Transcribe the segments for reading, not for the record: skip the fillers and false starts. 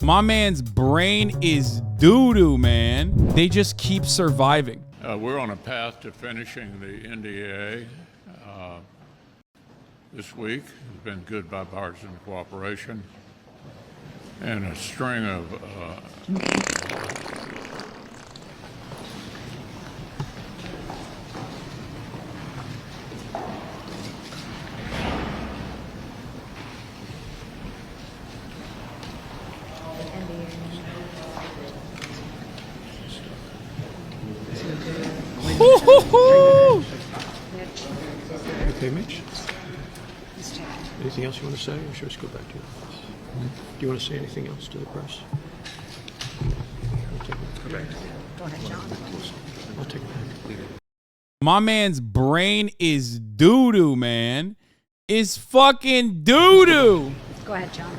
My man's brain is doo-doo, man. They just keep surviving. We're on a path to finishing the NDA this week. It's been good bipartisan cooperation and a string of Okay, Mitch? Anything else you want to say, or should we just go back to your office? Do you want to say anything else to the press? Go ahead, John. I'll take it back. My man's brain is doo-doo, man. Is fucking doo-doo. Go ahead, John.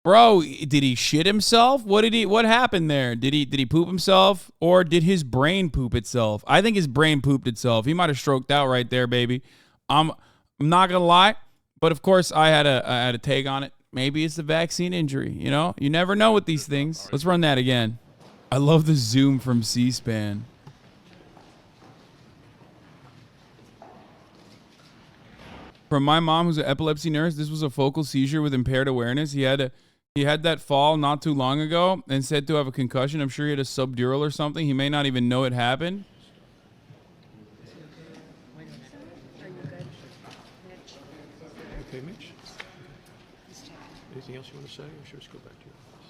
Bro, did he shit himself? What happened there? Did he poop himself, or did his brain poop itself? I think his brain pooped itself. He might have stroked out right there, baby. I'm not gonna lie, but of course I had a take on it. Maybe it's the vaccine injury, you know? You never know with these things. Let's run that again. I love the zoom from C-SPAN. From my mom, who's an epilepsy nurse, this was a focal seizure with impaired awareness. He had that fall not too long ago and said to have a concussion. I'm sure he had a subdural or something. He may not even know it happened. Okay, Mitch? Anything else you want to say, or should we just go back to your office?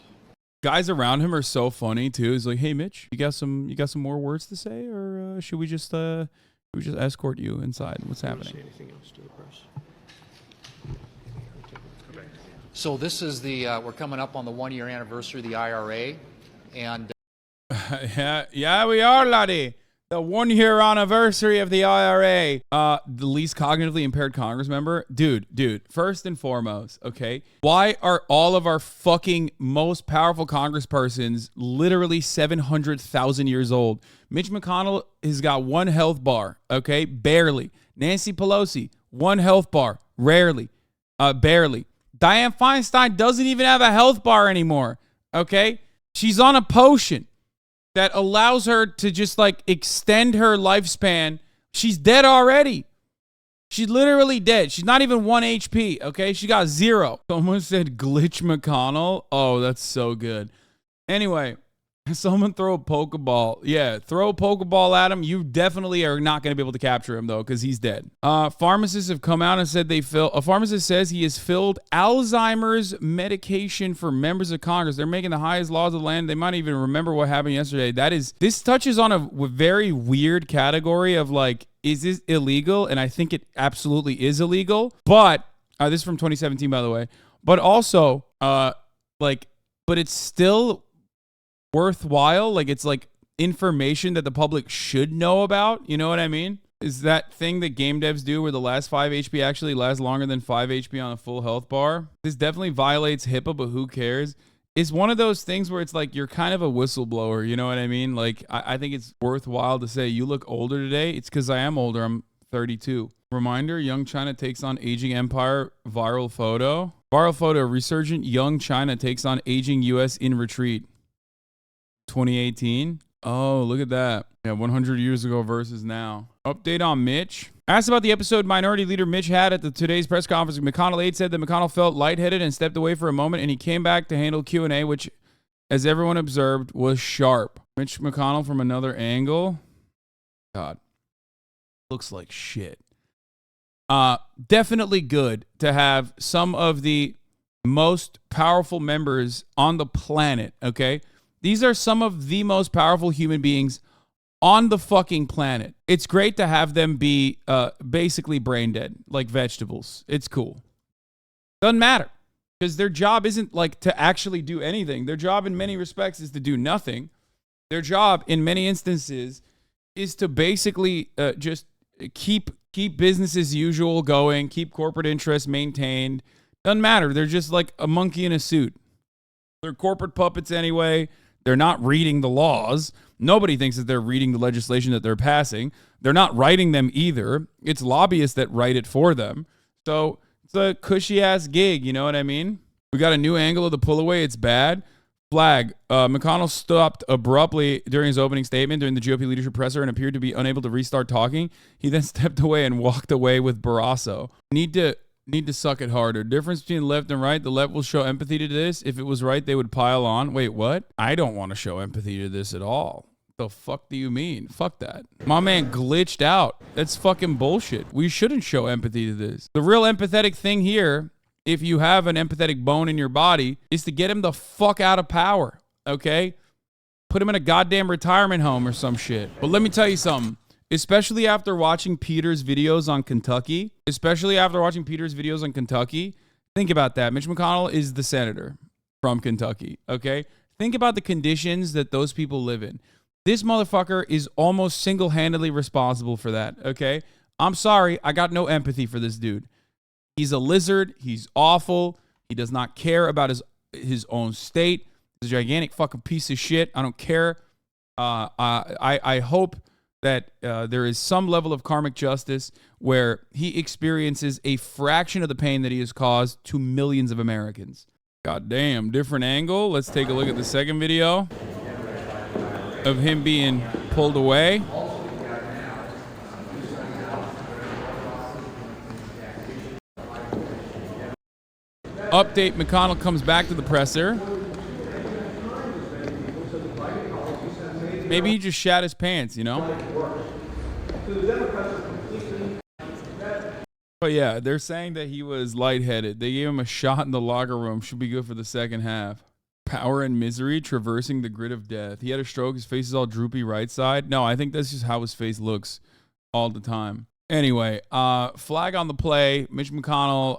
Guys around him are so funny too. He's like, "Hey, Mitch, you got some more words to say, or should we just escort you inside? What's happening?" Say anything else to the press? So this is we're coming up on the 1-year anniversary of the IRA, and yeah, we are, laddie. The 1-year anniversary of the IRA. The least cognitively impaired Congress member. Dude, first and foremost, okay? Why are all of our fucking most powerful congresspersons literally 700,000 years old? Mitch McConnell has got one health bar, okay? Barely. Nancy Pelosi, one health bar. Rarely. Barely. Dianne Feinstein doesn't even have a health bar anymore, okay? She's on a potion that allows her to just like extend her lifespan. She's dead already. She's literally dead. She's not even 1 HP, okay? She got 0. Someone said glitch McConnell. Oh, that's so good. Anyway, someone throw a Pokeball. Yeah, throw a Pokeball at him. You definitely are not going to be able to capture him, though, because he's dead. Pharmacists have come out and said a pharmacist says he has filled Alzheimer's medication for members of Congress. They're making the highest laws of the land. They might even remember what happened yesterday. This touches on a very weird category of like, is this illegal? And I think it absolutely is illegal. But this is from 2017, by the way. But also, but it's still worthwhile. Like, it's like information that the public should know about. You know what I mean? Is that thing that game devs do where the last 5 HP actually lasts longer than 5 HP on a full health bar? This definitely violates HIPAA, but who cares? It's one of those things where it's like you're kind of a whistleblower. You know what I mean? Like, I think it's worthwhile to say you look older today. It's because I am older. I'm 32. Reminder, young China takes on aging empire. Viral photo. Viral photo. Resurgent young China takes on aging U.S. in retreat. 2018. Oh, look at that. Yeah, 100 years ago versus now. Update on Mitch. Asked about the episode Minority Leader Mitch had at today's press conference, McConnell aide said that McConnell felt lightheaded and stepped away for a moment, and he came back to handle Q&A, which, as everyone observed, was sharp. Mitch McConnell from another angle. God. Looks like shit. Definitely good to have some of the most powerful members on the planet, okay? These are some of the most powerful human beings on the fucking planet. It's great to have them be basically brain dead, like vegetables. It's cool. Doesn't matter, because their job isn't like to actually do anything. Their job in many respects is to do nothing. Their job in many instances is to basically just keep business as usual going, keep corporate interests maintained. Doesn't matter. They're just like a monkey in a suit. They're corporate puppets anyway. They're not reading the laws. Nobody thinks that they're reading the legislation that they're passing. They're not writing them either. It's lobbyists that write it for them. So it's a cushy-ass gig, you know what I mean? We got a new angle of the pull away. It's bad. Flag. McConnell stopped abruptly during his opening statement during the GOP leadership presser and appeared to be unable to restart talking. He then stepped away and walked away with Barrasso. Need to suck it harder. Difference between left and right. The left will show empathy to this. If it was right, they would pile on. Wait, what? I don't want to show empathy to this at all. The fuck do you mean? Fuck that. My man glitched out. That's fucking bullshit. We shouldn't show empathy to this. The real empathetic thing here, if you have an empathetic bone in your body, is to get him the fuck out of power, okay? Put him in a goddamn retirement home or some shit. But let me tell you something. Especially after watching Peter's videos on Kentucky, think about that. Mitch McConnell is the senator from Kentucky, okay? Think about the conditions that those people live in. This motherfucker is almost single-handedly responsible for that, okay? I'm sorry, I got no empathy for this dude. He's a lizard. He's awful. He does not care about his own state. He's a gigantic fucking piece of shit. I don't care. I hope that there is some level of karmic justice where he experiences a fraction of the pain that he has caused to millions of Americans. God damn, different angle. Let's take a look at the second video of him being pulled away. Update, McConnell comes back to the presser. Maybe he just shat his pants, you know? But yeah, they're saying that he was lightheaded. They gave him a shot in the locker room. Should be good for the second half. Power and misery, traversing the grid of death. He had a stroke. His face is all droopy right side. No, I think that's just how his face looks all the time. Anyway, flag on the play. Mitch McConnell,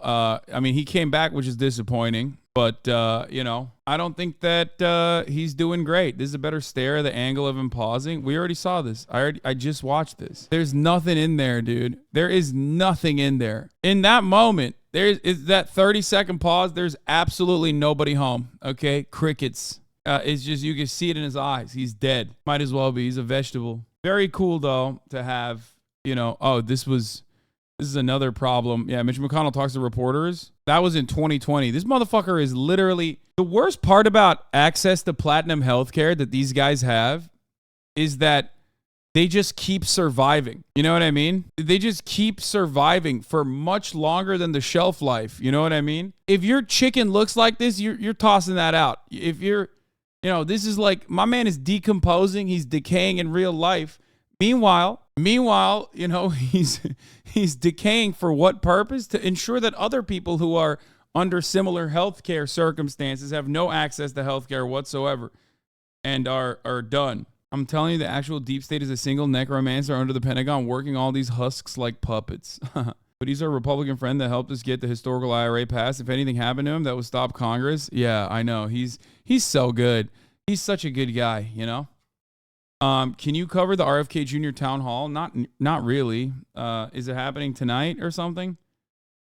I mean, he came back, which is disappointing. But, you know, I don't think that he's doing great. This is a better stare, the angle of him pausing. We already saw this. I just watched this. There's nothing in there, dude. There is nothing in there. In that moment, there is that 30-second pause. There's absolutely nobody home, okay? Crickets. It's just, you can see it in his eyes. He's dead. Might as well be. He's a vegetable. Very cool, though, to have, you know, oh, this is another problem. Yeah, Mitch McConnell talks to reporters. That was in 2020. This motherfucker is literally... The worst part about access to platinum healthcare that these guys have is that they just keep surviving. You know what I mean? They just keep surviving for much longer than the shelf life. You know what I mean? If your chicken looks like this, you're tossing that out. If you're... You know, this is like... My man is decomposing. He's decaying in real life. Meanwhile, you know, he's decaying for what purpose? To ensure that other people who are under similar healthcare circumstances have no access to healthcare whatsoever and are done. I'm telling you, the actual deep state is a single necromancer under the Pentagon working all these husks like puppets. But he's our Republican friend that helped us get the historical IRA passed. If anything happened to him, that would stop Congress. Yeah, I know. He's so good. He's such a good guy, you know? Can you cover the RFK Jr. town hall? Not really. Is it happening tonight or something?